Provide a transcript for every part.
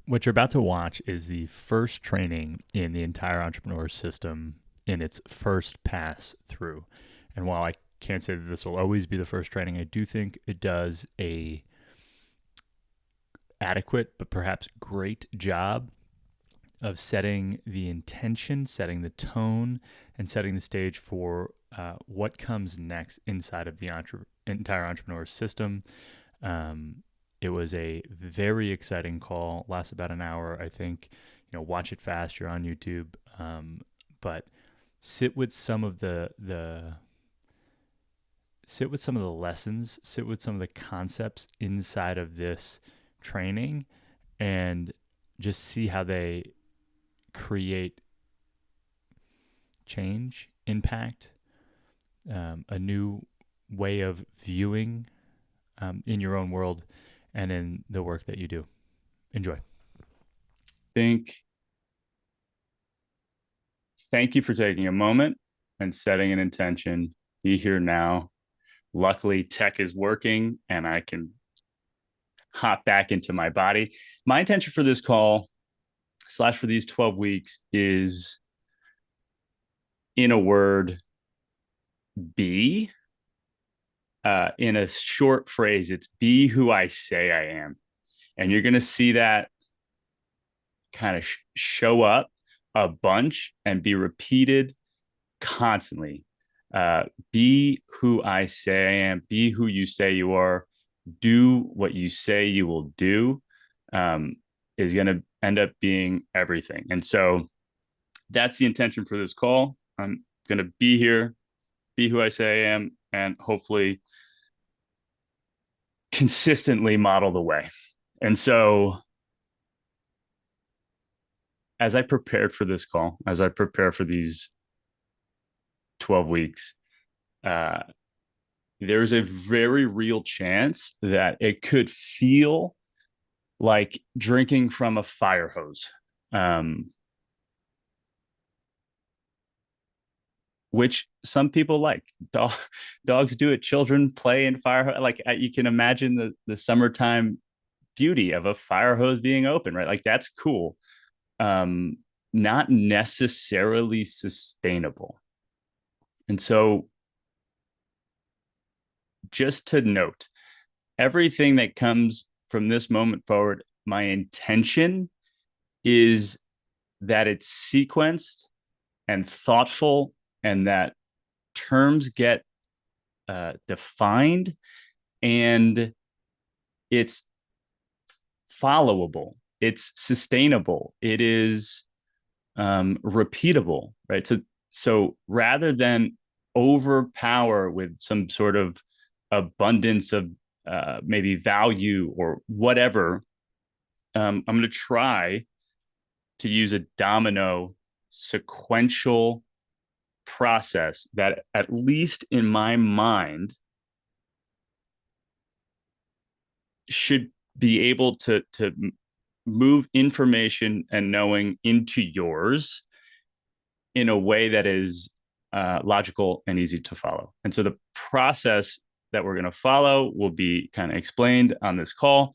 What you're about to watch is the first training in the entire entrepreneur system in its first pass through. And while I can't say that this will always be the first training, I do think it does a adequate but perhaps great job of setting the intention, setting the tone, and setting the stage for what comes next inside of the entire entrepreneur system. It was a very exciting call. Lasts about an hour, I think. Watch it fast. You're on YouTube, but sit with some of the sit with some of the lessons. Sit with some of the concepts inside of this training, and just see how they create change, impact, a new way of viewing in your own world and in the work that you do. Enjoy. Think Thank you for taking a moment and setting an intention. Be here now. Luckily, tech is working and I can hop back into my body. My intention for this call slash for these 12 weeks is, in a word, be. In a short phrase, it's be who I say I am. And you're going to see that kind of show up a bunch and be repeated constantly. Be who I say I am. Be who you say you are. Do what you say you will do. Is going to end up being everything. And so that's the intention for this call. I'm going to be here, be who I say I am, and hopefully consistently model the way. And so as I prepared for this call, as I prepare for these 12 weeks, uh, there's a very real chance that it could feel like drinking from a fire hose, um, which some people like. Dogs do it. Children play in fire hose. Like you can imagine the summertime beauty of a fire hose being open, right? Like that's cool. Um, Not necessarily sustainable. And so, just to note, everything that comes from this moment forward, my intention is that it's sequenced and thoughtful and that terms get defined and it's followable, it's sustainable, it is repeatable, right? So rather than overpower with some sort of abundance of maybe value or whatever, I'm going to try to use a domino sequential process that, at least in my mind, should be able to move information and knowing into yours in a way that is logical and easy to follow. And so the process that we're going to follow will be kind of explained on this call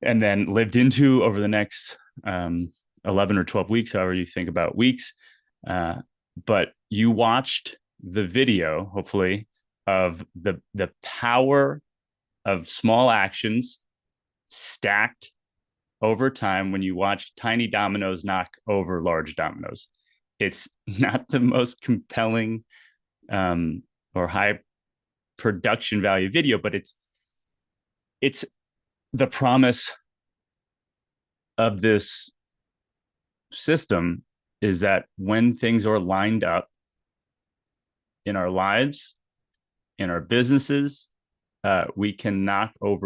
and then lived into over the next 11 or 12 weeks, however you think about weeks. But you watched the video, hopefully, of the power of small actions stacked over time when you watch tiny dominoes knock over large dominoes. It's not the most compelling or high production value video, but it's the promise of this system is that when things are lined up in our lives, in our businesses, we can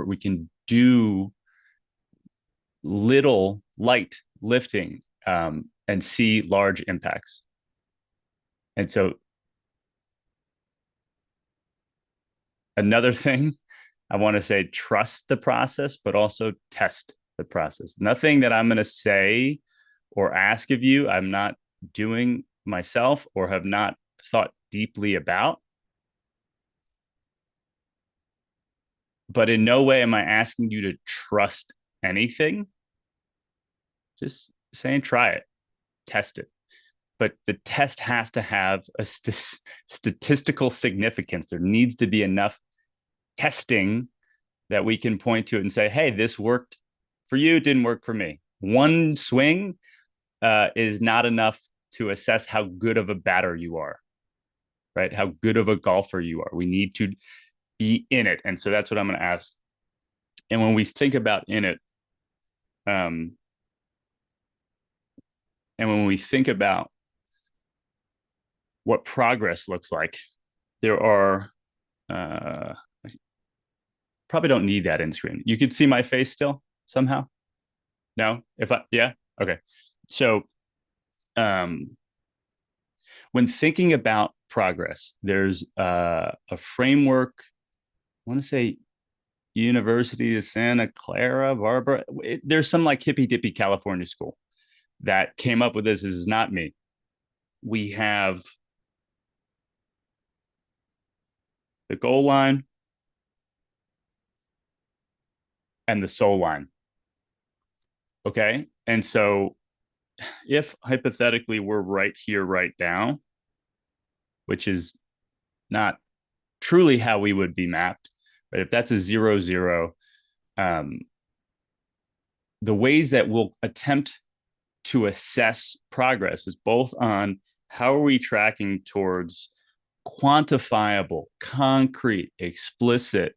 we can do little light lifting and see large impacts. And so another thing I want to say, trust the process, but also test the process. Nothing that I'm going to say or ask of you, I'm not doing myself or have not thought deeply about. But in no way am I asking you to trust anything. just saying try it, test it. But the test has to have a statistical significance. There needs to be enough testing that we can point to it and say, hey, this worked for you, didn't work for me. One swing is not enough to assess how good of a batter you are, right? How good of a golfer you are. We need to be in it. And so that's what I'm going to ask. And when we think about in it, um, and when we think about what progress looks like, there are probably don't need that in screen. You could see my face still somehow. No, if I yeah okay. So when thinking about progress, there's a framework. I want to say University of Santa Clara, Barbara. There's some like hippy dippy California school that came up with this. This is not me. We have the goal line and the soul line. Okay. And so if hypothetically we're right here, right now, which is not truly how we would be mapped, but if that's a 0, 0, um, the ways that we'll attempt to assess progress is both on how are we tracking towards quantifiable, concrete, explicit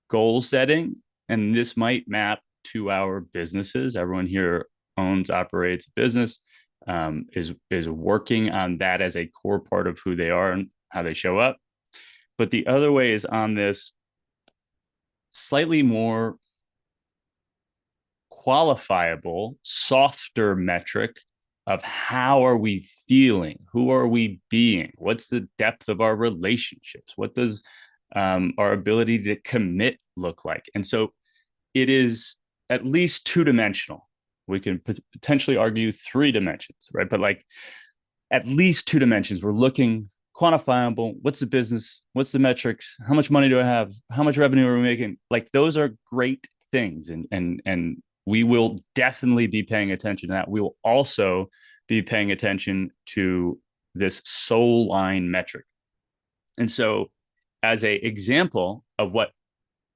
goal setting. And this might map to our businesses. Everyone here owns, operates a business, is working on that as a core part of who they are and how they show up. But the other way is on this slightly more qualifiable, softer metric of how are we feeling? Who are we being? What's the depth of our relationships? What does our ability to commit look like? And so it is at least 2-dimensional. We can potentially argue 3 dimensions, right? But like at least 2 dimensions. We're looking quantifiable. What's the business? What's the metrics? How much money do I have? How much revenue are we making? Like those are great things, and we will definitely be paying attention to that. We will also be paying attention to this soul line metric. And so, as a example of what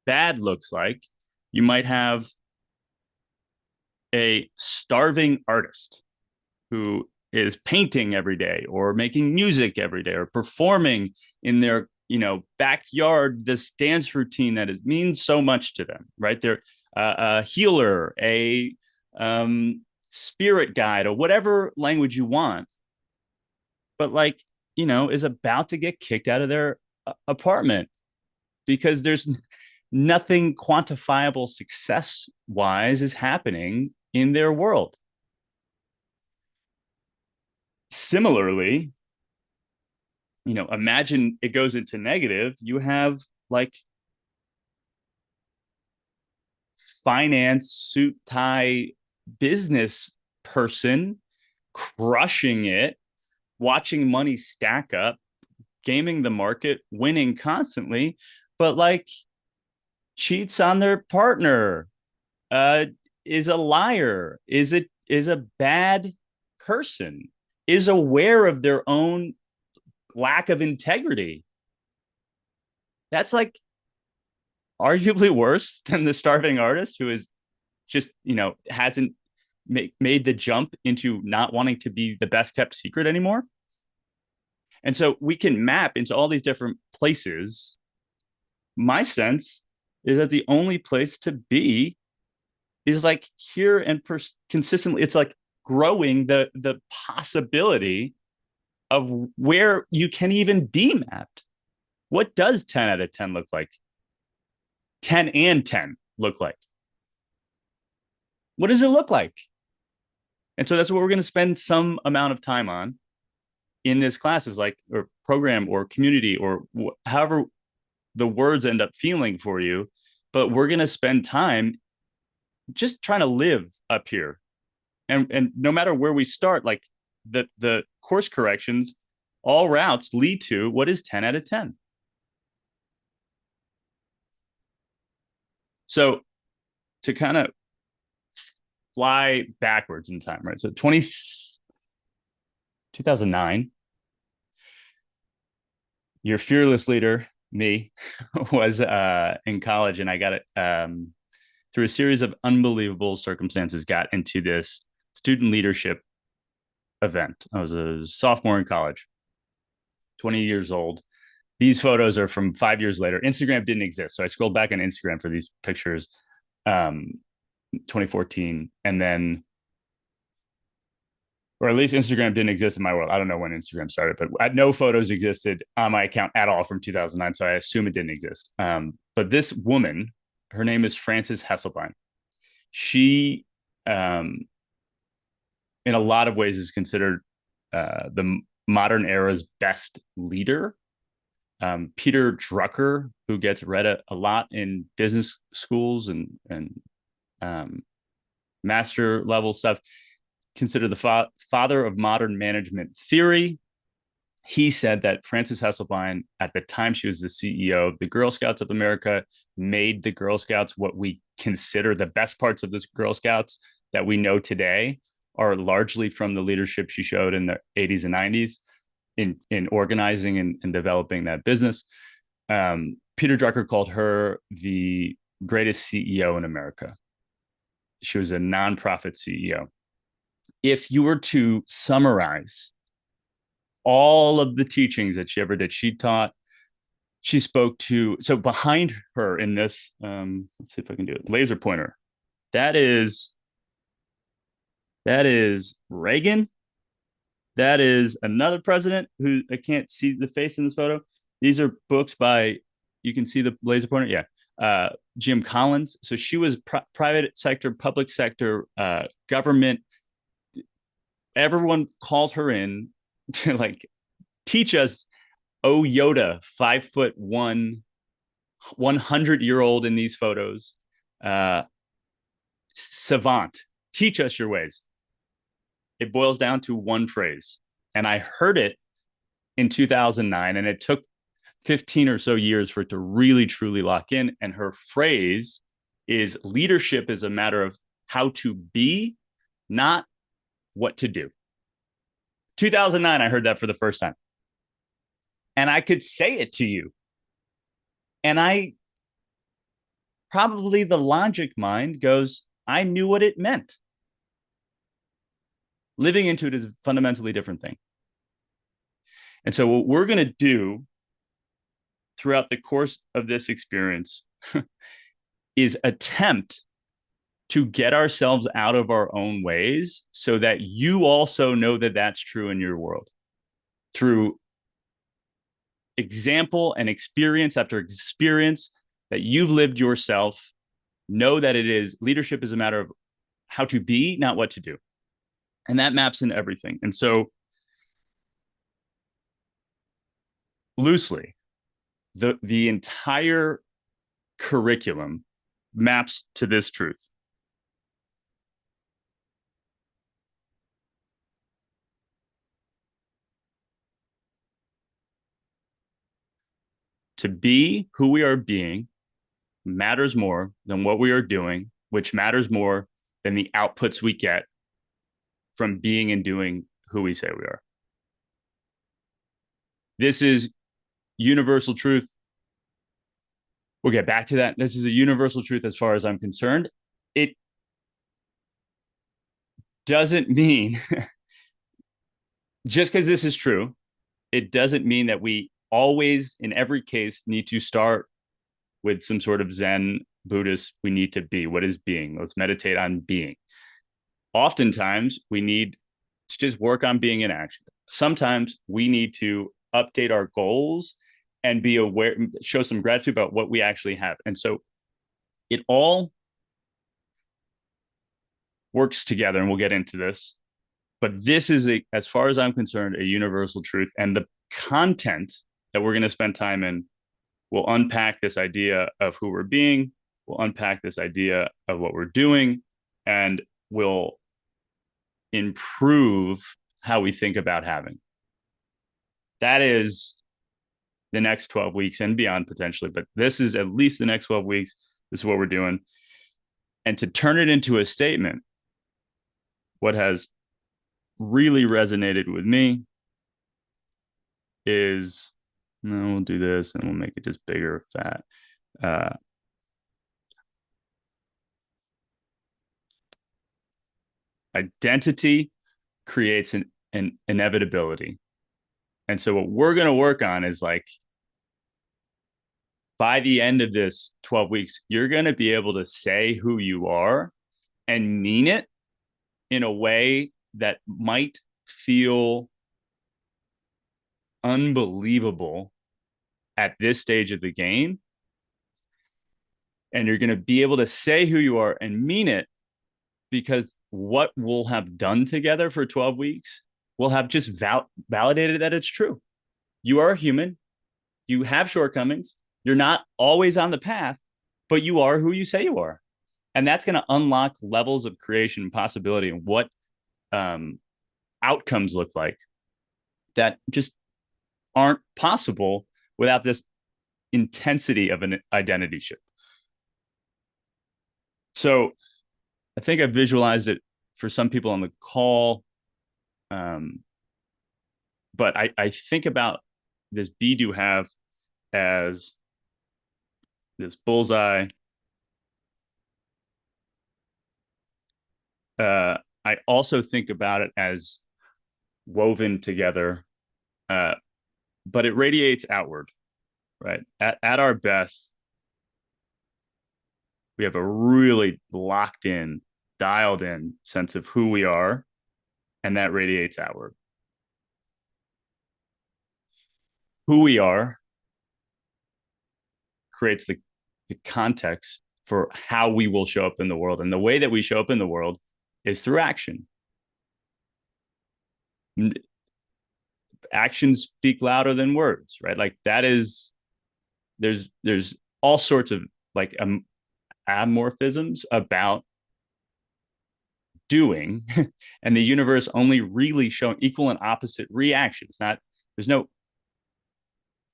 bad looks like, you might have a starving artist who is painting every day or making music every day or performing in their backyard this dance routine that means so much to them, right? They're a healer, a spirit guide, or whatever language you want, but like is about to get kicked out of their apartment because there's nothing quantifiable success wise is happening in their world. Similarly, imagine it goes into negative. You have like finance, suit, tie, business person crushing it, watching money stack up, gaming the market, winning constantly, but like cheats on their partner, is a liar, is a bad person, is aware of their own lack of integrity. That's like arguably worse than the starving artist who is just, hasn't made the jump into not wanting to be the best kept secret anymore. And so we can map into all these different places. My sense is that the only place to be is like here and consistently. It's like growing the possibility of where you can even be mapped. What does 10 out of 10 look like? 10 and 10 look like? What does it look like? And so that's what we're going to spend some amount of time on in this class, is like, or program or community or however the words end up feeling for you. But we're going to spend time just trying to live up here. And no matter where we start, like the course corrections, all routes lead to what is 10 out of 10. So to kind of fly backwards in time, right? So 2009, your fearless leader, me, was in college, and I got it through a series of unbelievable circumstances, got into this student leadership event. I was a sophomore in college, 20 years old. These photos are from 5 years later. Instagram didn't exist. So I scrolled back on Instagram for these pictures, 2014. And then, or at least Instagram didn't exist in my world. I don't know when Instagram started, but no photos existed on my account at all from 2009. So I assume it didn't exist. But this woman, her name is Frances Hesselbein. She, in a lot of ways, is considered the modern era's best leader. Peter Drucker, who gets read a lot in business schools and master level stuff, considered the father of modern management theory. He said that Frances Hesselbein, at the time she was the CEO of the Girl Scouts of America, made the Girl Scouts what we consider the best parts of the Girl Scouts that we know today are largely from the leadership she showed in the 80s and 90s in organizing and developing that business. Peter Drucker called her the greatest CEO in America. She was a nonprofit CEO. If you were to summarize all of the teachings that she ever did, she spoke to, so behind her in this, let's see if I can do it, laser pointer. That is Reagan. That is another president who I can't see the face in this photo. These are books by, you can see the laser pointer. Yeah. Jim Collins. So she was private sector, public sector, government. Everyone called her in to like teach us, oh, Yoda, 5'1", 100-year-old in these photos. Savant, teach us your ways. It boils down to one phrase. And I heard it in 2009, and it took 15 or so years for it to really, truly lock in. And her phrase is leadership is a matter of how to be, not what to do. 2009, I heard that for the first time. And I could say it to you. And I probably the logic mind goes, I knew what it meant. Living into it is a fundamentally different thing. And so what we're going to do throughout the course of this experience is attempt to get ourselves out of our own ways so that you also know that that's true in your world through example and experience after experience that you've lived yourself. Know that it is leadership is a matter of how to be, not what to do. And that maps into everything. And so loosely, the entire curriculum maps to this truth. To be who we are being matters more than what we are doing, which matters more than the outputs we get from being and doing who we say we are. This is universal truth. We'll get back to that. This is a universal truth as far as I'm concerned. It doesn't mean, just because this is true, it doesn't mean that we always, in every case, need to start with some sort of Zen Buddhist, we need to be. What is being? Let's meditate on being. Oftentimes, we need to just work on being in action. Sometimes we need to update our goals and be aware, show some gratitude about what we actually have. And so it all works together, and we'll get into this. But this is, as far as I'm concerned, a universal truth. And the content that we're going to spend time in will unpack this idea of who we're being, we'll unpack this idea of what we're doing, and will improve how we think about having. That is the next 12 weeks and beyond potentially, but this is at least the next 12 weeks. This is what we're doing. And to turn it into a statement, what has really resonated with me is, no, we'll do this and we'll make it just bigger, fat. Uh, Identity creates an inevitability. And so what we're going to work on is like, by the end of this 12 weeks, you're going to be able to say who you are and mean it in a way that might feel unbelievable at this stage of the game. And you're going to be able to say who you are and mean it, because what we'll have done together for 12 weeks will have just validated that it's true. You are a human. You have shortcomings. You're not always on the path, but you are who you say you are. And that's going to unlock levels of creation and possibility and what outcomes look like that just aren't possible without this intensity of an identity shift. So I think I visualized it for some people on the call. But I think about this be do have as this bullseye. I also think about it as woven together, but it radiates outward, right? At our best, we have a really locked in, dialed in sense of who we are, and that radiates outward. Who we are creates the context for how we will show up in the world. And the way that we show up in the world is through action. Actions speak louder than words, right? Like that is, there's all sorts of like amorphisms about doing and the universe only really showing equal and opposite reactions. Not, there's no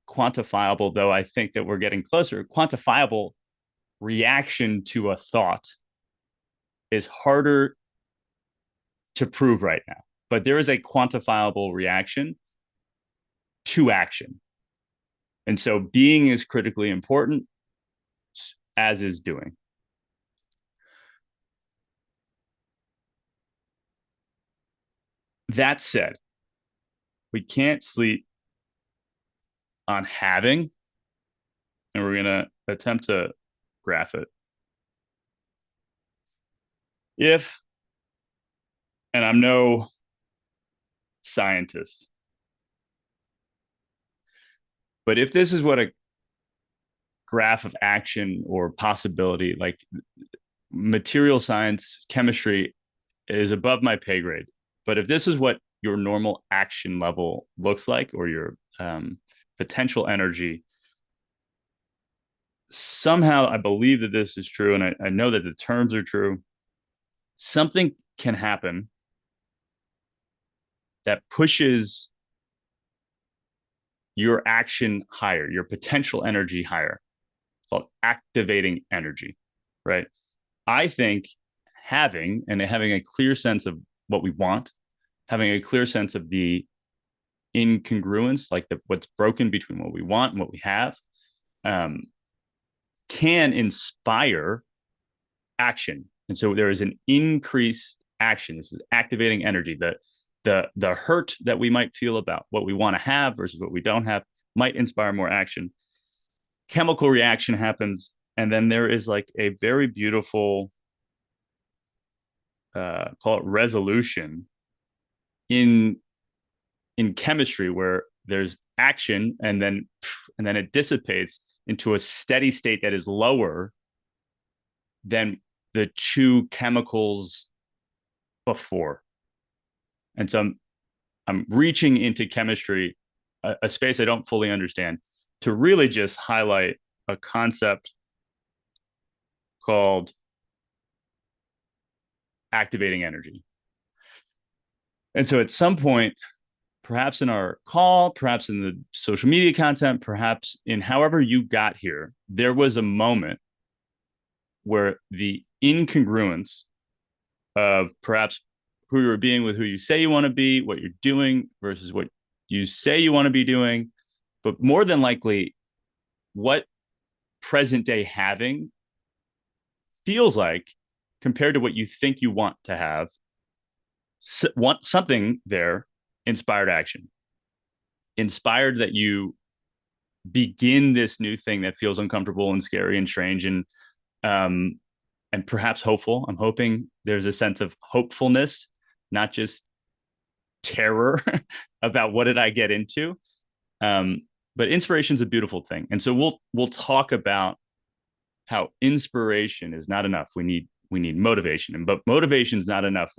quantifiable, though I think that we're getting closer, quantifiable reaction to a thought is harder to prove right now, but there is a quantifiable reaction to action. And so being is critically important, as is doing. That said, we can't sleep on having, and we're going to attempt to graph it. If, and I'm no scientist, but if this is what a graph of action or possibility, like material science, chemistry is above my pay grade. But if this is what your normal action level looks like, or your potential energy, somehow I believe that this is true, and I know that the terms are true. Something can happen that pushes your action higher, your potential energy higher. It's called activating energy, right? I think having a clear sense of what we want, having a clear sense of the incongruence, like what's broken between what we want and what we have, can inspire action. And so there is an increased action. This is activating energy. The hurt that we might feel about what we want to have versus what we don't have might inspire more action. Chemical reaction happens, and then there is like a very beautiful call it resolution in chemistry, where there's action and then it dissipates into a steady state that is lower than the two chemicals before. And so I'm reaching into chemistry, a space I don't fully understand, to really just highlight a concept called activating energy. And so at some point, perhaps in our call, perhaps in the social media content, perhaps in however you got here, there was a moment where the incongruence of perhaps who you're being with who you say you want to be, what you're doing versus what you say you want to be doing, but more than likely, what present day having feels like compared to what you think you want to have. Want something there, inspired action, inspired that you begin this new thing that feels uncomfortable and scary and strange um and perhaps hopeful. I'm hoping there's a sense of hopefulness, not just terror about what did I get into. Um, but inspiration is a beautiful thing, and so we'll talk about how inspiration is not enough. We need motivation, and but motivation is not enough.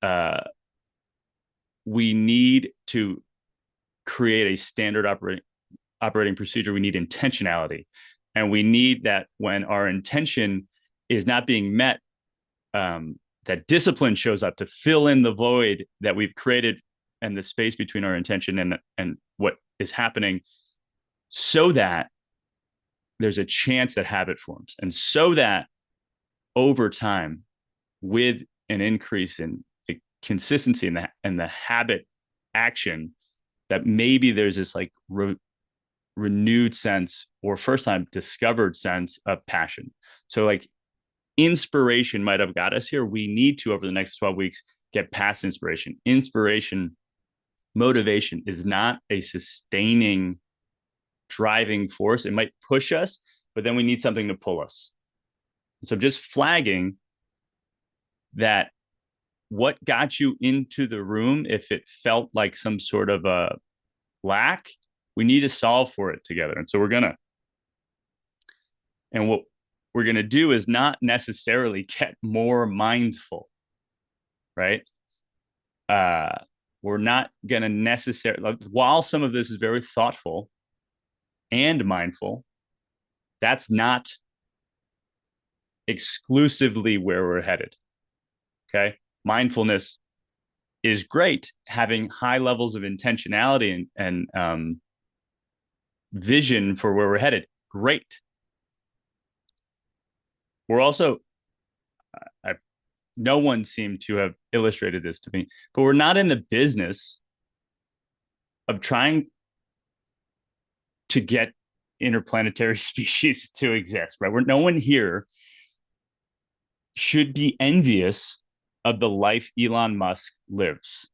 Uh, we need to create a standard operating procedure. We need intentionality, and we need that when our intention is not being met, that discipline shows up to fill in the void that we've created and the space between our intention and what is happening, so that there's a chance that habit forms, and so that over time, with an increase in the consistency and the habit action, that maybe there's this like renewed sense or first time discovered sense of passion. So like inspiration might have got us here. We need to, over the next 12 weeks, get past inspiration. Inspiration, motivation is not a sustaining driving force. It might push us, but then we need something to pull us. So just flagging that what got you into the room, if it felt like some sort of a lack, we need to solve for it together. And so what we're going to do is not necessarily get more mindful, right? We're not going to necessarily, like, while some of this is very thoughtful and mindful, that's not exclusively where we're headed. Okay. Mindfulness is great. Having high levels of intentionality and vision for where we're headed, great. We're also, no one seemed to have illustrated this to me, but we're not in the business of trying to get interplanetary species to exist, right? No one here should be envious of the life Elon Musk lives.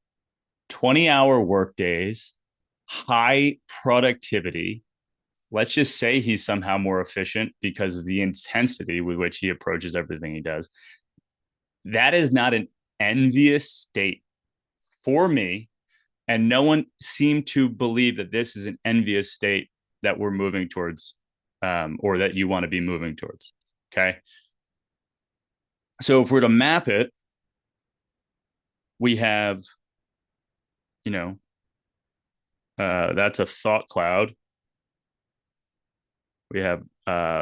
20-hour workdays, high productivity. Let's just say he's somehow more efficient because of the intensity with which he approaches everything he does. That is not an envious state for me. And no one seemed to believe that this is an envious state that we're moving towards, or that you want to be moving towards. Okay. So if we're to map it, we have, that's a thought cloud. We have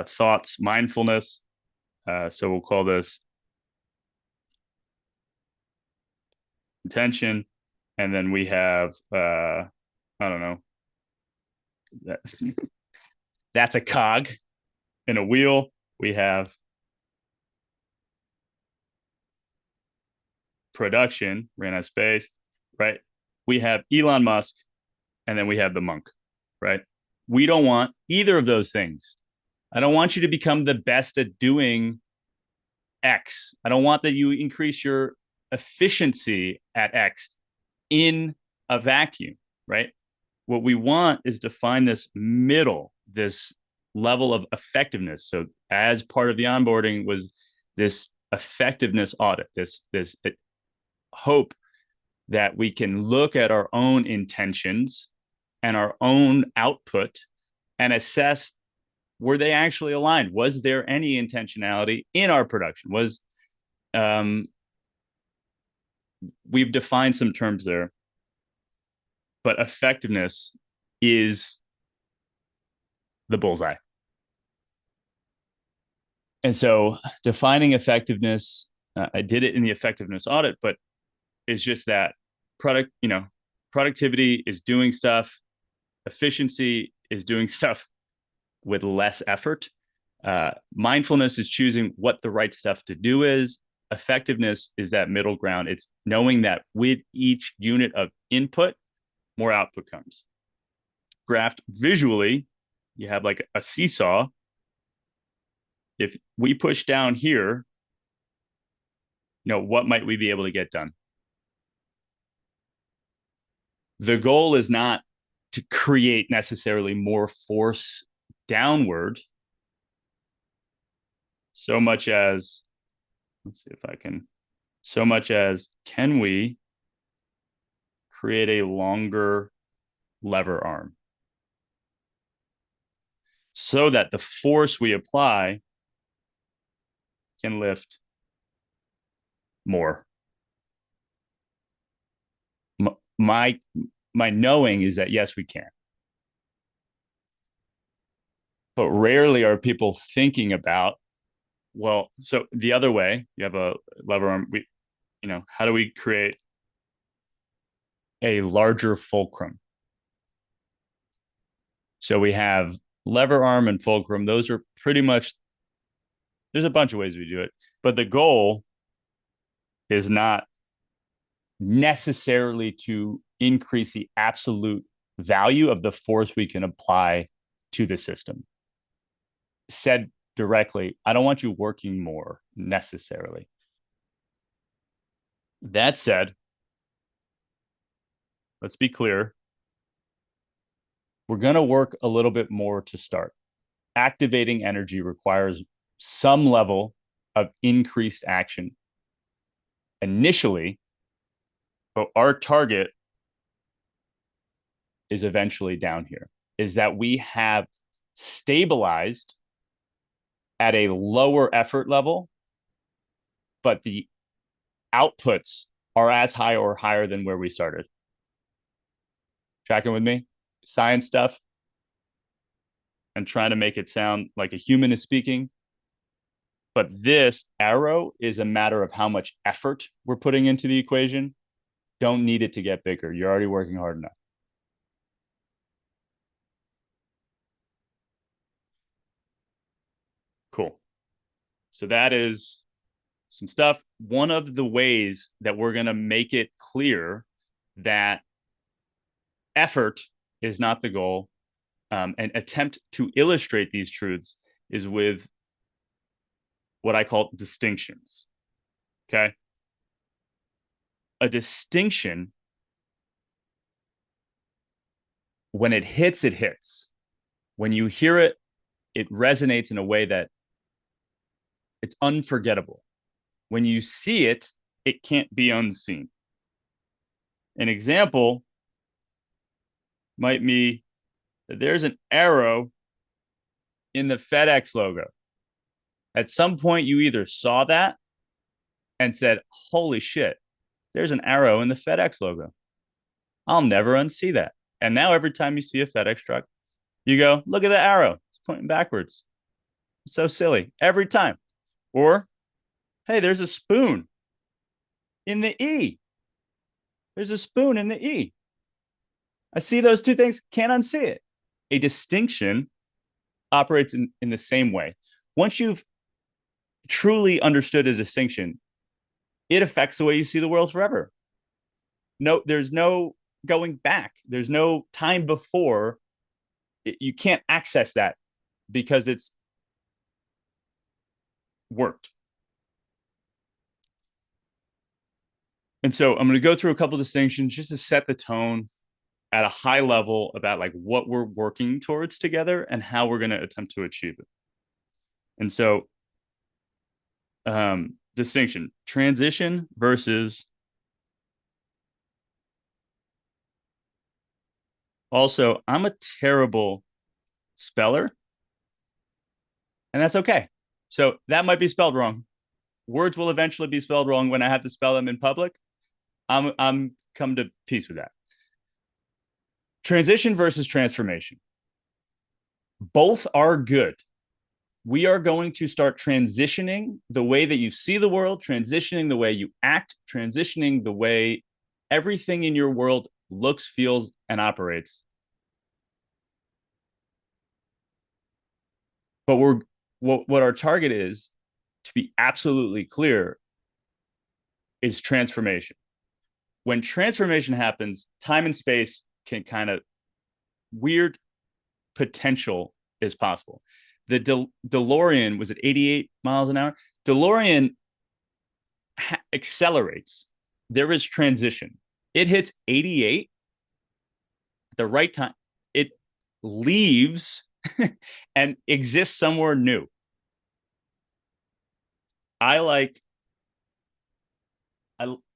thoughts, mindfulness. So we'll call this intention. And then we have, I don't know, that's a cog in a wheel. We have production, ran out of space, right? We have Elon Musk, and then we have the monk, right? We don't want either of those things. I don't want you to become the best at doing X. I don't want that you increase your efficiency at X in a vacuum, right? What we want is to find this middle, this level of effectiveness. So as part of the onboarding was this effectiveness audit, this hope that we can look at our own intentions and our own output and assess, were they actually aligned? Was there any intentionality in our production? We've defined some terms there, but effectiveness is the bullseye. And so defining effectiveness, I did it in the effectiveness audit, but it's just that productivity is doing stuff, efficiency is doing stuff with less effort. Mindfulness is choosing what the right stuff to do is, effectiveness is that middle ground. It's knowing that with each unit of input, more output comes. Graphed visually, you have like a seesaw. If we push down here, what might we be able to get done? The goal is not to create necessarily more force downward so much as, let's see if I can, so much as can we create a longer lever arm so that the force we apply can lift more. My knowing is that yes, we can. But rarely are people thinking about, well, so the other way, you have a lever arm, how do we create a larger fulcrum? So we have lever arm and fulcrum. Those are pretty much, there's a bunch of ways we do it, but the goal is not necessarily to increase the absolute value of the force we can apply to the system. Said directly, I don't want you working more necessarily. That said, let's be clear. We're going to work a little bit more to start. Activating energy requires some level of increased action initially, but our target is eventually down here, is that we have stabilized at a lower effort level, but the outputs are as high or higher than where we started. Tracking with me? Science stuff and trying to make it sound like a human is speaking. But this arrow is a matter of how much effort we're putting into the equation. Don't need it to get bigger. You're already working hard enough. Cool. So that is some stuff. One of the ways that we're going to make it clear that effort is not the goal, and attempt to illustrate these truths is with what I call distinctions. Okay. A distinction, when it hits, it hits. When you hear it, it resonates in a way that it's unforgettable. When you see it, it can't be unseen. An example might be that there's an arrow in the FedEx logo. At some point, you either saw that and said, holy shit, there's an arrow in the FedEx logo. I'll never unsee that. And now every time you see a FedEx truck, you go, look at the arrow. It's pointing backwards. It's so silly every time. Or, hey, there's a spoon in the E. There's a spoon in the E. I see those two things, can't unsee it. A distinction operates in the same way. Once you've truly understood a distinction, it affects the way you see the world forever. No, there's no going back. There's no time before. You can't access that because it's worked. And so I'm going to go through a couple of distinctions just to set the tone at a high level about like what we're working towards together and how we're going to attempt to achieve it. And so distinction, transition versus, also, I'm a terrible speller, and that's okay. So that might be spelled wrong. Words will eventually be spelled wrong when I have to spell them in public. I'm come to peace with that. Transition versus transformation. Both are good. We are going to start transitioning the way that you see the world, transitioning the way you act, transitioning the way everything in your world looks, feels, and operates. But what our target is, to be absolutely clear, is transformation. When transformation happens, time and space can kind of weird potential is possible. The DeLorean was at 88 miles an hour. DeLorean accelerates. There is transition. It hits 88 at the right time. It leaves and exists somewhere new. I like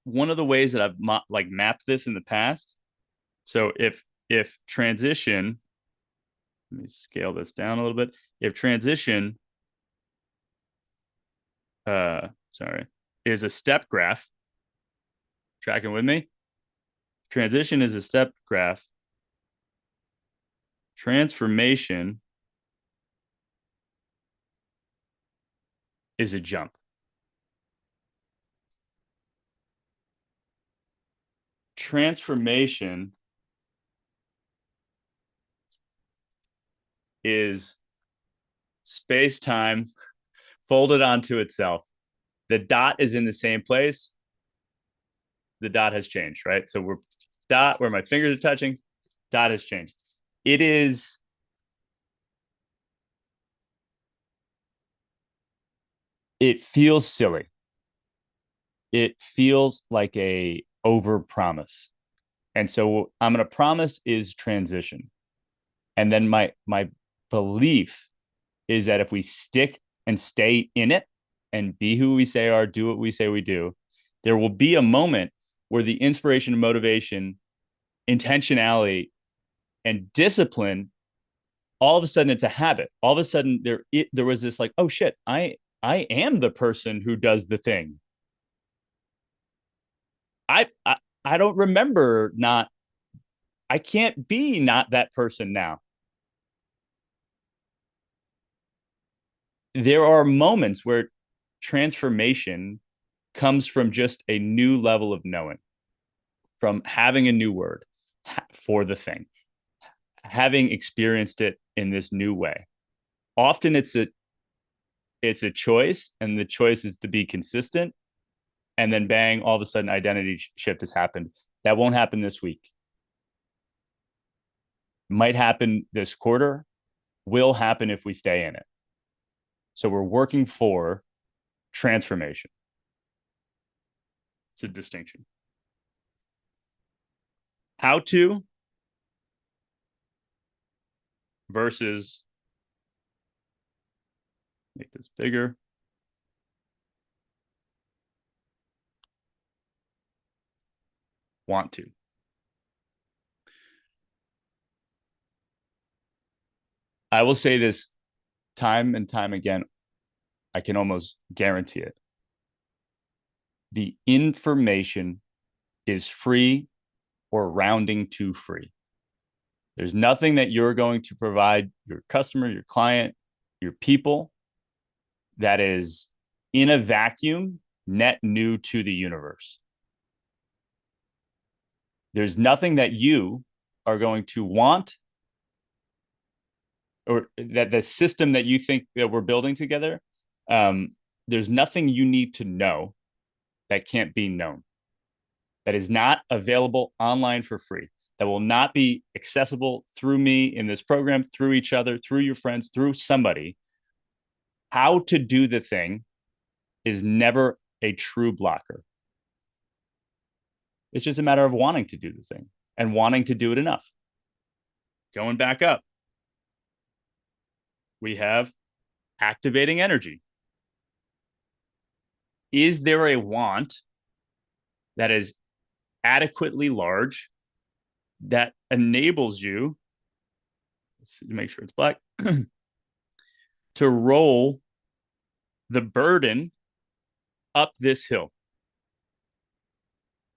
one of the ways that I've like mapped this in the past. So if transition, let me scale this down a little bit. If transition, sorry, is a step graph, tracking with me? Transition is a step graph. Transformation is a jump. Transformation is space time folded onto itself. The dot is in the same place. The dot has changed, right? So we're dot where my fingers are touching, dot has changed. It is it feels silly. It feels like a over promise. And so I'm going to promise is transition. And then my belief is that if we stick and stay in it and be who we say are, do what we say we do, there will be a moment where the inspiration and motivation, intentionality, and discipline, all of a sudden it's a habit. All of a sudden there was this like, oh shit, I am the person who does the thing. I don't remember not. I can't be not that person now. There are moments where transformation comes from just a new level of knowing, from having a new word for the thing, having experienced it in this new way. Often it's a choice, and the choice is to be consistent. And then bang, all of a sudden identity shift has happened. That won't happen this week. Might happen this quarter, will happen if we stay in it. So we're working for transformation. It's a distinction. How to versus, make this bigger. Want to. I will say this time and time again. I can almost guarantee it. The information is free or rounding to free. There's nothing that you're going to provide your customer, your client, your people that is in a vacuum, net new to the universe. There's nothing that you are going to want, or that the system that you think that we're building together, there's nothing you need to know that can't be known, that is not available online for free, that will not be accessible through me in this program, through each other, through your friends, through somebody. How to do the thing is never a true blocker. It's just a matter of wanting to do the thing and wanting to do it enough. Going back up, we have activating energy. Is there a want that is adequately large that enables you, to make sure it's black, to roll the burden up this hill?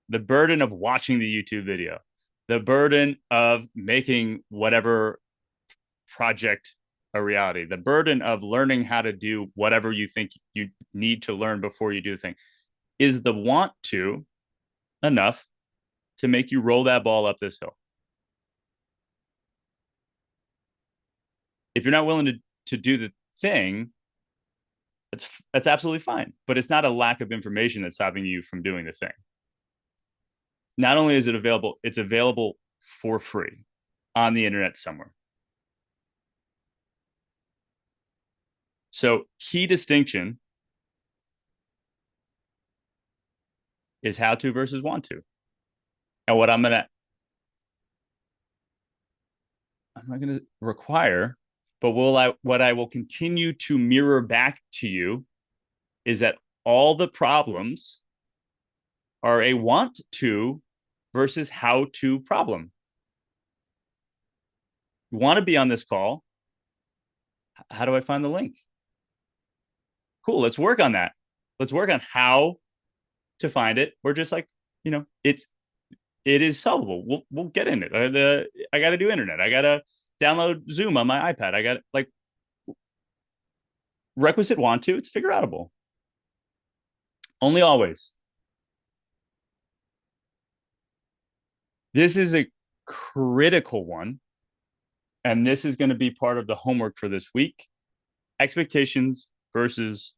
The burden of watching the YouTube video, the burden of making whatever project a reality, the burden of learning how to do whatever you think you need to learn before you do the thing. Is the want to enough to make you roll that ball up this hill? If you're not willing to do the thing, That's absolutely fine. But it's not a lack of information that's stopping you from doing the thing. Not only is it available, it's available for free on the internet somewhere. So key distinction is how to versus want to. And I'm not gonna require, but what I will continue to mirror back to you is that all the problems are a want to versus how to problem. You want to be on this call. How do I find the link? Cool. Let's work on that. Let's work on how to find it. We're just like, it is solvable. We'll get in it. I got to do internet. I got to download Zoom on my iPad. I got like requisite want to. It's figure outable. Only always. This is a critical one, and this is going to be part of the homework for this week. Expectations versus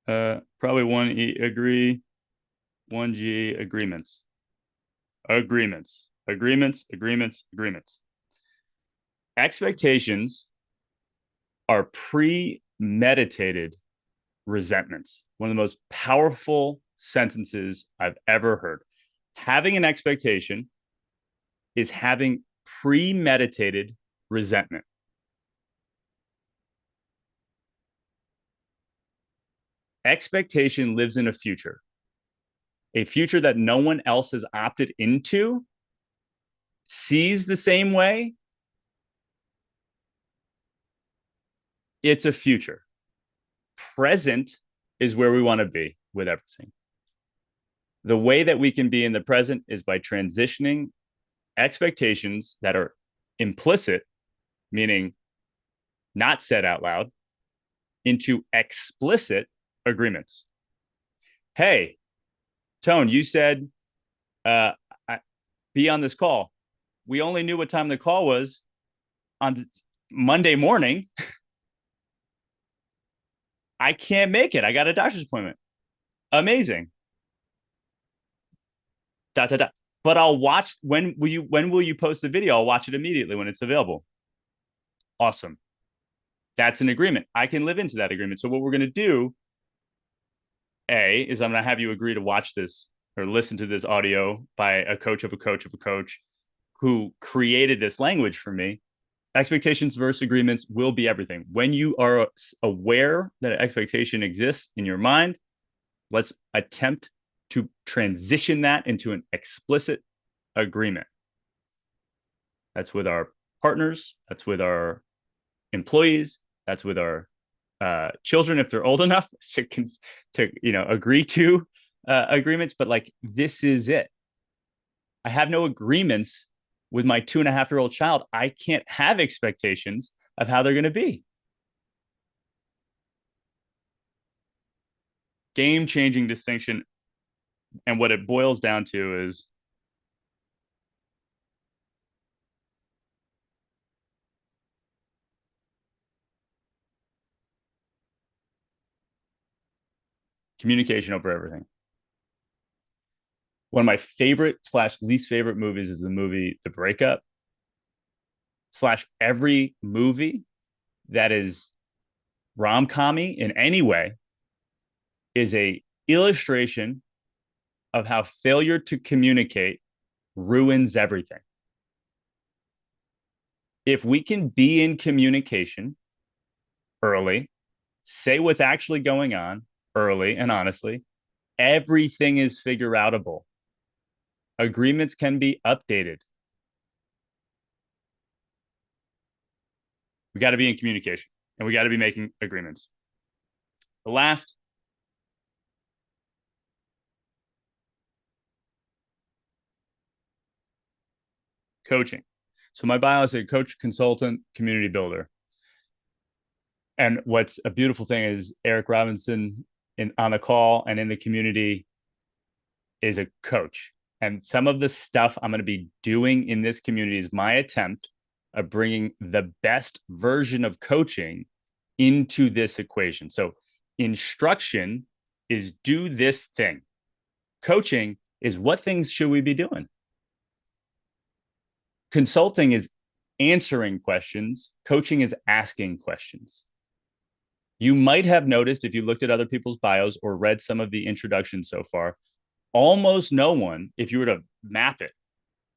probably 1E agree, 1G agreements. Agreements. Expectations are premeditated resentments. One of the most powerful sentences I've ever heard. Having an expectation is having premeditated resentment. Expectation lives in a future that no one else has opted into, sees the same way. It's a future. Present is where we want to be with everything. The way that we can be in the present is by transitioning expectations that are implicit, meaning not said out loud, into explicit agreements. Hey, Tone, you said be on this call. We only knew what time the call was on Monday morning. I can't make it. I got a doctor's appointment. Amazing. Dot, dot, dot. But I'll watch when will you post the video? I'll watch it immediately when it's available. Awesome. That's an agreement. I can live into that agreement. So what we're going to do, A, is I'm going to have you agree to watch this or listen to this audio by a coach of a coach of a coach who created this language for me. Expectations versus agreements will be everything. When you are aware that an expectation exists in your mind, let's attempt to transition that into an explicit agreement. That's with our partners. That's with our employees. That's with our children if they're old enough to agree to agreements. But like, this is it. I have no agreements with my 2.5-year-old child. I can't have expectations of how they're going to be. Game-changing distinction. And what it boils down to is communication over everything. One of my favorite / least favorite movies is the movie The Breakup / every movie that is rom-commy in any way is a illustration of how failure to communicate ruins everything. If we can be in communication early, say what's actually going on early and honestly, everything is figure outable. Agreements can be updated. We got to be in communication and we got to be making agreements. The last, coaching. So my bio is a coach, consultant, community builder. And what's a beautiful thing is Eric Robinson on the call and in the community is a coach. And some of the stuff I'm going to be doing in this community is my attempt of bringing the best version of coaching into this equation. So instruction is do this thing. Coaching is what things should we be doing? Consulting is answering questions. Coaching is asking questions. You might have noticed if you looked at other people's bios or read some of the introductions so far, almost no one, if you were to map it,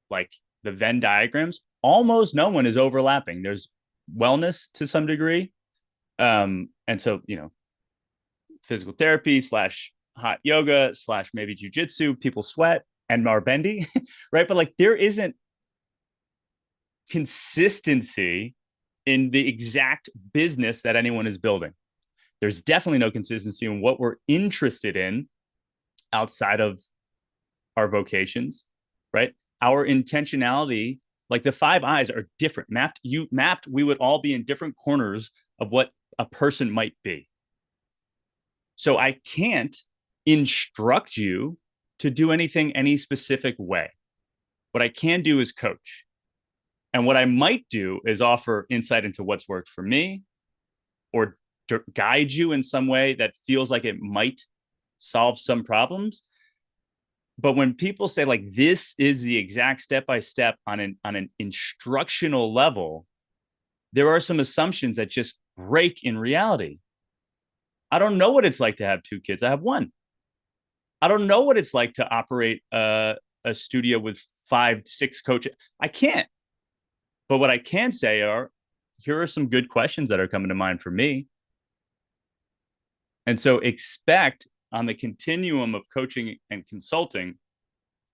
like the Venn diagrams, almost no one is overlapping. There's wellness to some degree. And so, physical therapy slash hot yoga slash maybe jujitsu, people sweat and are bendy, right? But like there isn't consistency in the exact business that anyone is building. There's definitely no consistency in what we're interested in outside of our vocations, right? Our intentionality, like the 5 I's are different. Mapped, we would all be in different corners of what a person might be. So I can't instruct you to do anything any specific way. What I can do is coach. And what I might do is offer insight into what's worked for me or guide you in some way that feels like it might solve some problems. But when people say like this is the exact step by step on an instructional level, there are some assumptions that just break in reality. I don't know what it's like to have 2 kids. I have one. I don't know what it's like to operate a studio with 5, 6 coaches. I can't. But what I can say are, here are some good questions that are coming to mind for me. And so expect on the continuum of coaching and consulting,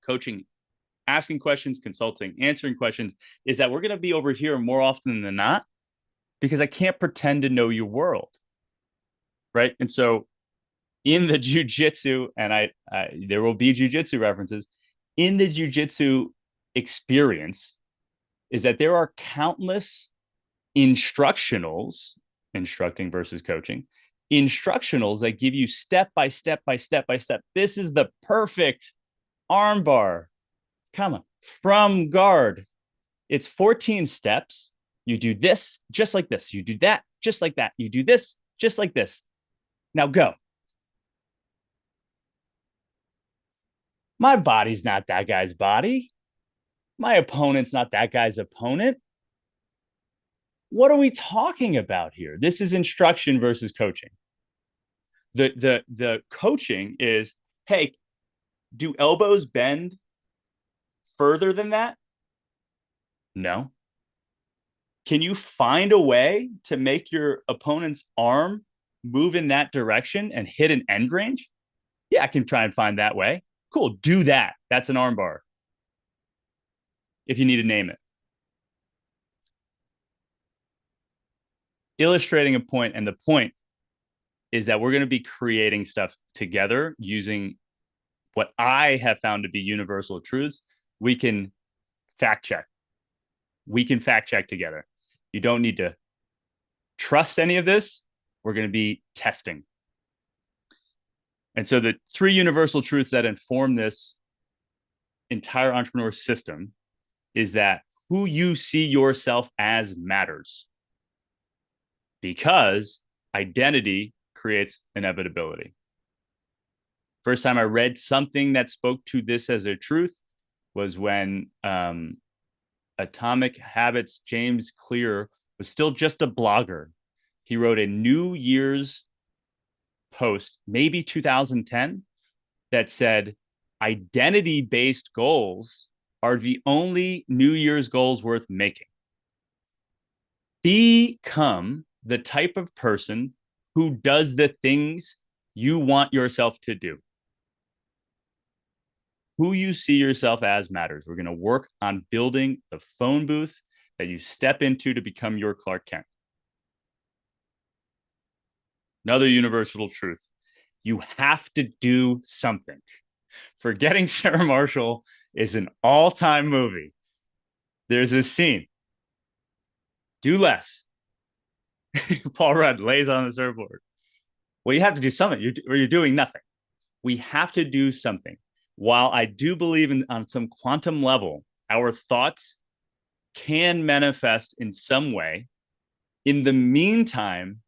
coaching, asking questions, consulting, answering questions, is that we're going to be over here more often than not because I can't pretend to know your world. Right. And so in the jujitsu, and there will be jujitsu references in the jujitsu experience, is that there are countless instructionals, instructing versus coaching, instructionals that give you step by step by step by step. This is the perfect armbar, comma, from guard. It's 14 steps. You do this just like this. You do that just like that. You do this just like this. Now go. My body's not that guy's body. My opponent's not that guy's opponent. What are we talking about here? This is instruction versus coaching. The coaching is, hey, do elbows bend further than that? No. Can you find a way to make your opponent's arm move in that direction and hit an end range? Yeah, I can try and find that way. Cool, do that. That's an arm bar. If you need to name it. Illustrating a point, and the point is that we're going to be creating stuff together using what I have found to be universal truths. We can fact check. We can fact check together. You don't need to trust any of this. We're going to be testing. And so the 3 universal truths that inform this entire entrepreneur system is that who you see yourself as matters, because identity creates inevitability. First time I read something that spoke to this as a truth was when Atomic Habits James Clear was still just a blogger. He wrote a New Year's post, maybe 2010, that said, identity-based goals are the only New Year's goals worth making. Become the type of person who does the things you want yourself to do. Who you see yourself as matters. We're going to work on building the phone booth that you step into to become your Clark Kent. Another universal truth. You have to do something. Forgetting Sarah Marshall is an all-time movie. There's this scene. Do less. Paul Rudd lays on the surfboard. Well, you have to do something, or you're doing nothing. We have to do something. While I do believe on some quantum level, our thoughts can manifest in some way. In the meantime,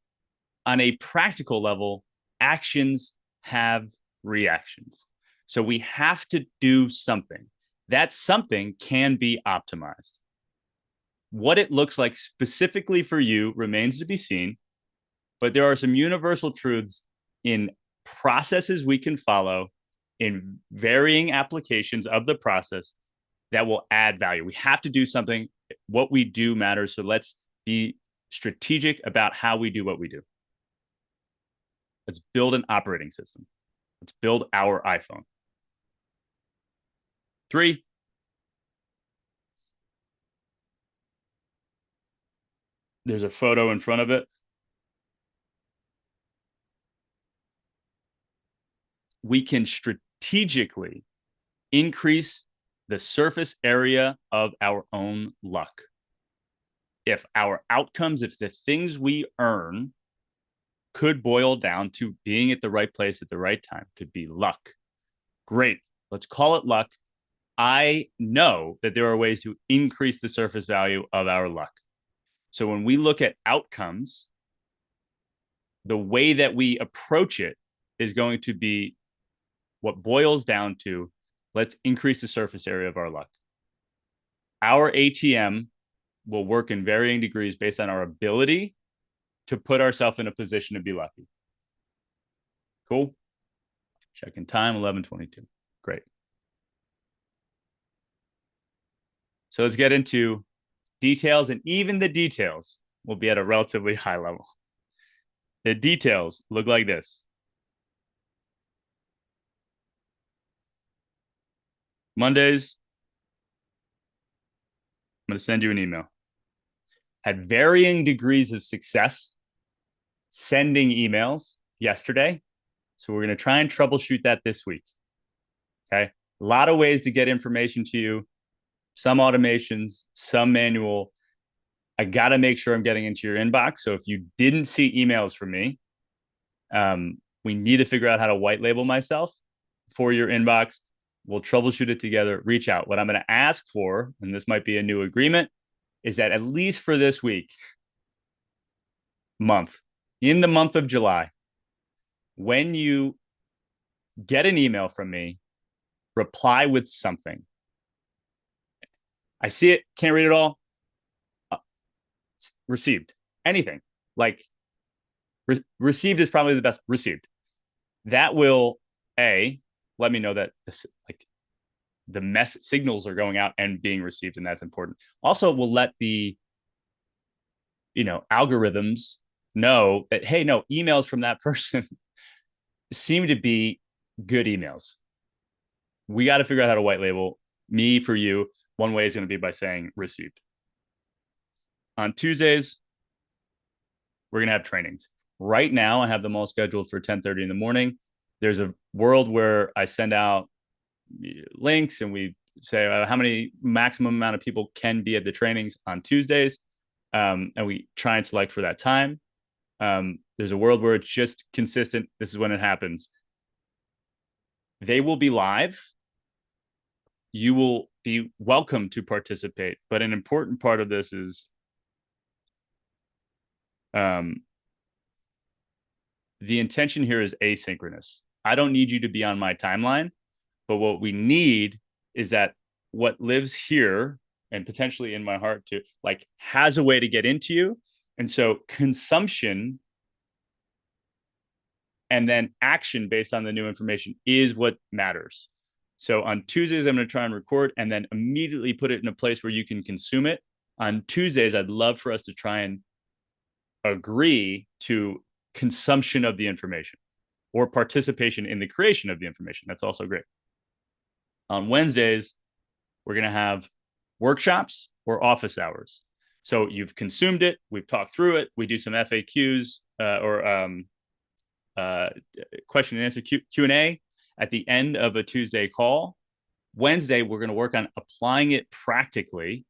on a practical level, actions have reactions. So we have to do something. That something can be optimized. What it looks like specifically for you remains to be seen, but there are some universal truths in processes we can follow in varying applications of the process that will add value. We have to do something. What we do matters. So let's be strategic about how we do what we do. Let's build an operating system. Let's build our iPhone. 3, there's a photo in front of it. We can strategically increase the surface area of our own luck. If our outcomes, if the things we earn could boil down to being at the right place at the right time, could be luck. Great. Let's call it luck. I know that there are ways to increase the surface value of our luck. So when we look at outcomes, the way that we approach it is going to be what boils down to let's increase the surface area of our luck. Our ATM will work in varying degrees based on our ability to put ourselves in a position to be lucky. Cool. Checking time, 11:22. Great. So let's get into details, and even the details will be at a relatively high level. The details look like this. Mondays, I'm going to send you an email. Had varying degrees of success sending emails yesterday. So we're going to try and troubleshoot that this week. Okay. A lot of ways to get information to you, some automations, some manual. I got to make sure I'm getting into your inbox. So if you didn't see emails from me, we need to figure out how to white label myself for your inbox. We'll troubleshoot it together. Reach out. What I'm going to ask for, and this might be a new agreement, is that at least for this in the month of July, when you get an email from me, reply with something. I see it, can't read it all. Received. Anything. Like received is probably the best. Received. That will let me know that the mess signals are going out and being received, and that's important. Also, we'll let the algorithms know that, hey, no, emails from that person seem to be good emails. We got to figure out how to white label me for you. One way is going to be by saying received. On Tuesdays, we're going to have trainings. Right now, I have them all scheduled for 10:30 in the morning. There's a world where I send out links and we say how many maximum amount of people can be at the trainings on Tuesdays. And we try and select for that time. There's a world where it's just consistent. This is when it happens. They will be live. You will be welcome to participate. But an important part of this is the intention here is asynchronous. I don't need you to be on my timeline, but what we need is that what lives here and potentially in my heart too, has a way to get into you. And so consumption and then action based on the new information is what matters. So on Tuesdays, I'm going to try and record and then immediately put it in a place where you can consume it. On Tuesdays, I'd love for us to try and agree to consumption of the information or participation in the creation of the information. That's also great. On Wednesdays, we're going to have workshops or office hours. So you've consumed it. We've talked through it. We do some FAQs or question and answer Q&A at the end of a Tuesday call. Wednesday, we're going to work on applying it practically,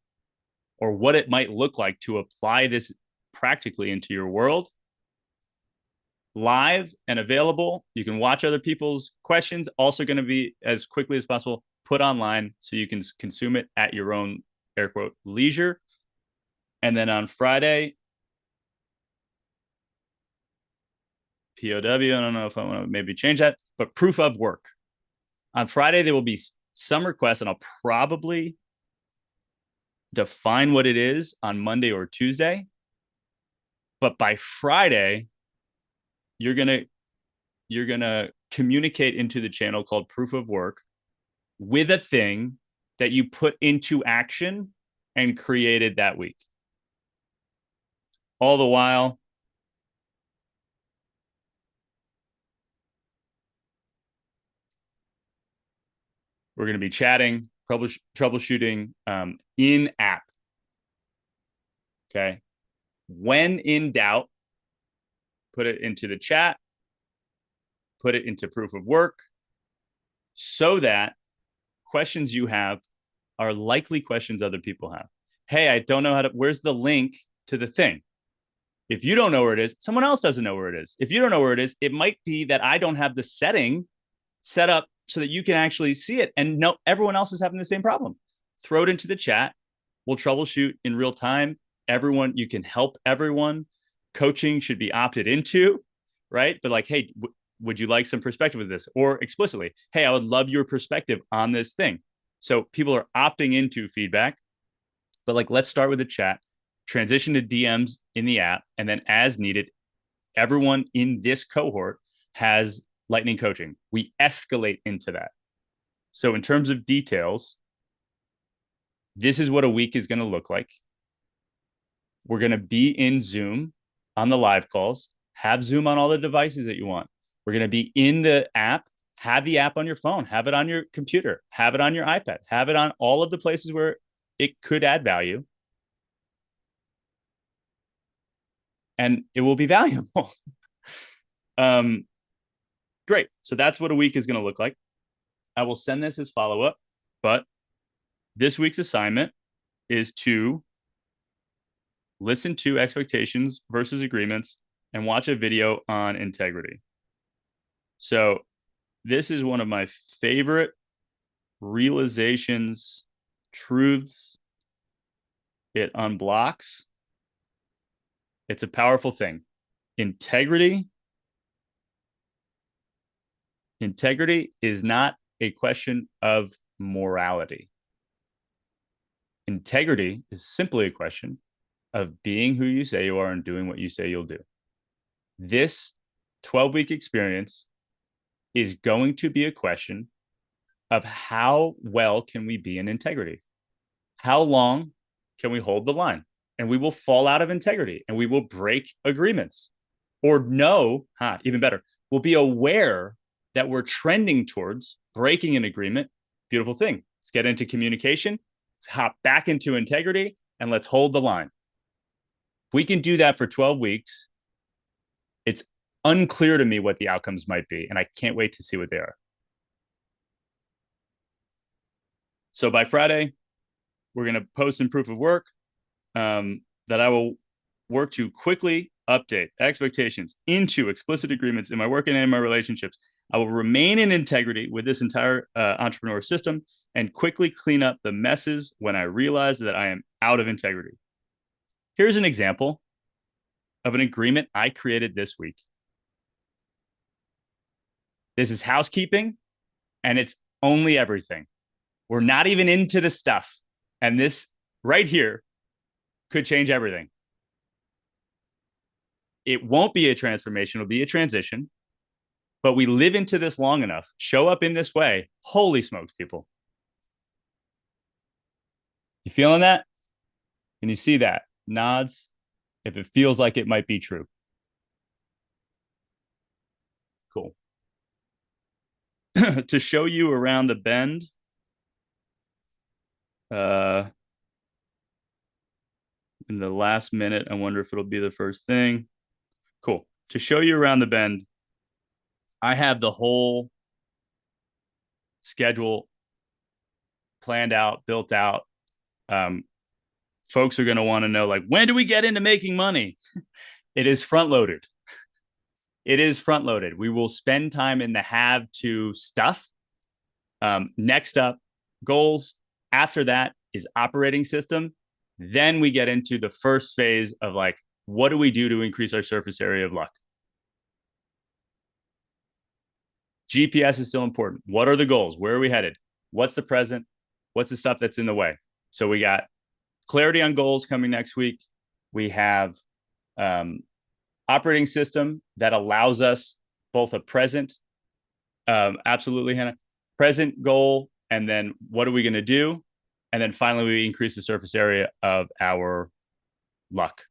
or what it might look like to apply this practically into your world. Live and available. You can watch other people's questions. Also going to be, as quickly as possible, put online so you can consume it at your own, air quote, leisure. And then on Friday, POW, I don't know if I want to maybe change that, but proof of work. On Friday, there will be some requests, and I'll probably define what it is on Monday or Tuesday. But by Friday, you're gonna communicate into the channel called proof of work with a thing that you put into action and created that week. All the while, we're going to be chatting, troubleshooting in app. Okay. When in doubt, put it into the chat, put it into proof of work so that questions you have are likely questions other people have. Hey, I don't know how to, where's the link to the thing? If you don't know where it is, someone else doesn't know where it is. If you don't know where it is, it might be that I don't have the setting set up so that you can actually see it. And no, everyone else is having the same problem. Throw it into the chat. We'll troubleshoot in real time. Everyone, you can help everyone. Coaching should be opted into, right? But like, hey, would you like some perspective with this? Or explicitly, hey, I would love your perspective on this thing. So people are opting into feedback. But like, let's start with the chat, transition to DMs in the app, and then as needed, everyone in this cohort has lightning coaching. We escalate into that. So in terms of details, this is what a week is going to look like. We're going to be in Zoom on the live calls, have Zoom on all the devices that you want. We're going to be in the app, have the app on your phone, have it on your computer, have it on your iPad, have it on all of the places where it could add value. And it will be valuable. Great. So that's what a week is going to look like. I will send this as follow-up, but this week's assignment is to listen to expectations versus agreements and watch a video on integrity. So this is one of my favorite realizations, truths. It unblocks. It's a powerful thing. Integrity is not a question of morality. Integrity is simply a question of being who you say you are and doing what you say you'll do. This 12-week experience is going to be a question of how well can we be in integrity? How long can we hold the line? And we will fall out of integrity and we will break agreements. Or no, even better, we'll be aware that we're trending towards breaking an agreement. Beautiful thing. Let's get into communication. Let's hop back into integrity and let's hold the line. If we can do that for 12 weeks, it's unclear to me what the outcomes might be, and I can't wait to see what they are. So by Friday, we're going to post in proof of work that I will work to quickly update expectations into explicit agreements in my work and in my relationships. I will remain in integrity with this entire entrepreneur system and quickly clean up the messes when I realize that I am out of integrity. Here's an example of an agreement I created this week. This is housekeeping, and it's only everything. We're not even into the stuff. And this right here could change everything. It won't be a transformation, it'll be a transition. But we live into this long enough, show up in this way. Holy smokes, people. You feeling that? Can you see that? Nods if it feels like it might be true. Cool. To show you around the bend, in the last minute, I wonder if it'll be the first thing. Cool. To show you around the bend, I have the whole schedule planned out, built out. Folks are going to want to know, like, when do we get into making money? It is front loaded. It is front loaded. We will spend time in the have to stuff. Next up, goals. After that is operating system. Then we get into the first phase of like, what do we do to increase our surface area of luck? GPS is still important. What are the goals? Where are we headed? What's the present? What's the stuff that's in the way? So we got clarity on goals coming next week. We have operating system that allows us both a present, absolutely, Hannah, present goal, and then what are we going to do? And then finally, we increase the surface area of our luck.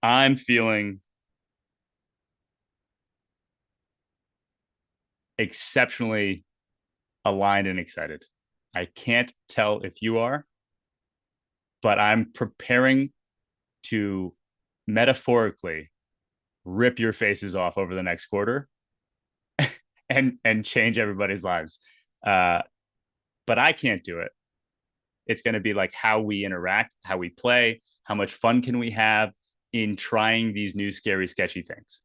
I'm feeling exceptionally aligned and excited. I can't tell if you are, but I'm preparing to metaphorically rip your faces off over the next quarter and change everybody's lives. But I can't do it. It's going to be like how we interact, how we play, how much fun can we have in trying these new scary, sketchy things.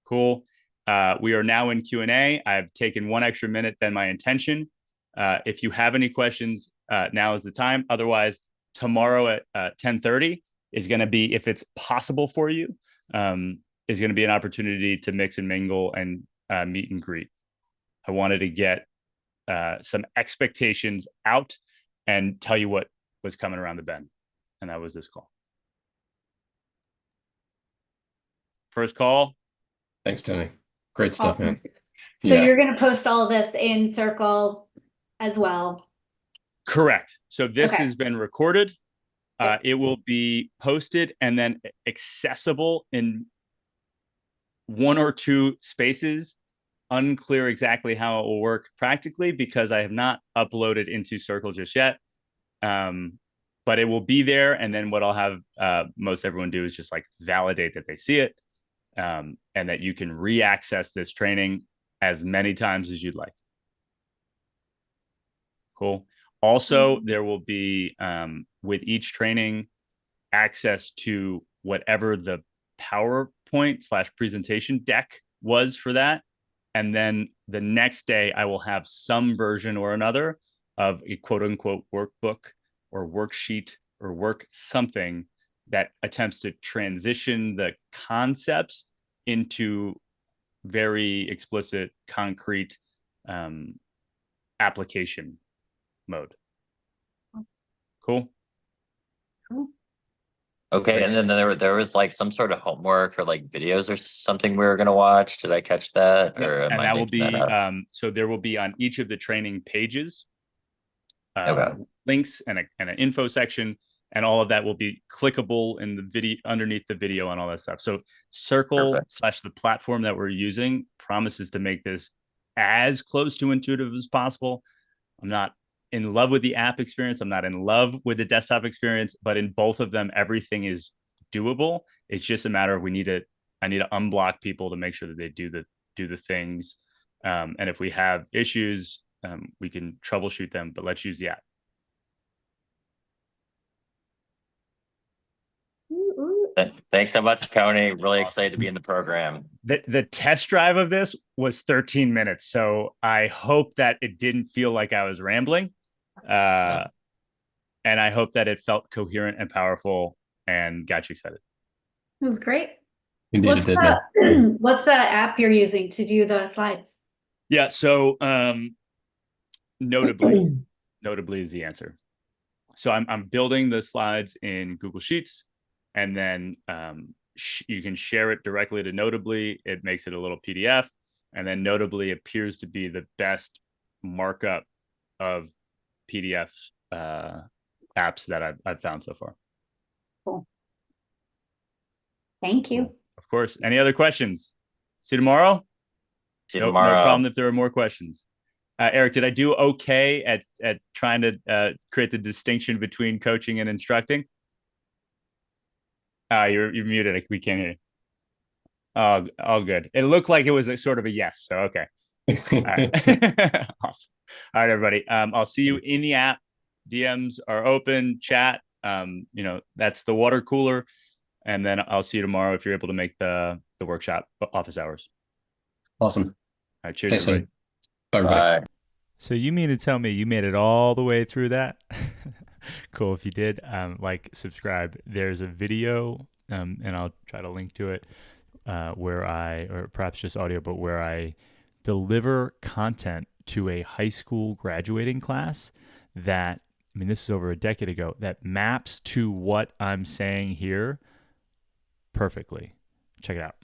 Cool. We are now in Q&A. I've taken 1 extra minute than my intention. If you have any questions, now is the time. Otherwise, tomorrow at 10:30 is going to be, if it's possible for you, is going to be an opportunity to mix and mingle and meet and greet. I wanted to get some expectations out and tell you what was coming around the bend. And that was this call. First call. Thanks, Tony. Great stuff, Awesome. man. So you're going to post all of this in Circle as well? Correct. So this Okay. has been recorded. It will be posted and then accessible in 1 or 2 spaces. Unclear exactly how it will work practically because I have not uploaded into Circle just yet. But it will be there. And then what I'll have most everyone do is just like validate that they see it, and that you can re-access this training as many times as you'd like. Cool. Also, there will be, with each training, access to whatever the PowerPoint/presentation deck was for that. And then the next day, I will have some version or another of a quote unquote workbook or worksheet or work something that attempts to transition the concepts into very explicit, concrete application mode. Cool. Okay, and then there was like some sort of homework or like videos or something we were gonna watch. Did I catch that? Or am And I that will making that be up? so there will be on each of the training pages Okay. links and an info section, and all of that will be clickable in the video underneath the video and all that stuff. So Circle Perfect. / the platform that we're using promises to make this as close to intuitive as possible. I'm not in love with the app experience. I'm not in love with the desktop experience, but in both of them, everything is doable. It's just a matter of I need to unblock people to make sure that they do the things. And if we have issues, we can troubleshoot them, but let's use the app. Thanks so much, Tony. Really excited to be in the program. The test drive of this was 13 minutes. So I hope that it didn't feel like I was rambling. And I hope that it felt coherent and powerful and got you excited. It was great. Indeed, it did, man. What's the app you're using to do the slides? Yeah. So notably is the answer. So I'm building the slides in Google Sheets, and then you can share it directly to Notably. It makes it a little PDF, and then Notably appears to be the best markup of PDF apps that I've found so far. Cool. Thank you. Cool. Of course. Any other questions? See you tomorrow? See you No tomorrow. problem if there are more questions. Eric, did I do okay at trying to create the distinction between coaching and instructing? You're muted. We can't hear you. Oh, all good. It looked like it was a sort of a yes. So okay. All right. Awesome. All right, everybody. I'll see you in the app. DMs are open. Chat. That's the water cooler. And then I'll see you tomorrow if you're able to make the workshop office hours. Awesome. All right. Cheers, Thanks, everybody. Tony. Bye, everybody. Bye. So you mean to tell me you made it all the way through that? Cool. If you did, like, subscribe. There's a video, and I'll try to link to it, where or perhaps just audio, but where I deliver content to a high school graduating class that, I mean, this is over a decade ago, that maps to what I'm saying here perfectly. Check it out.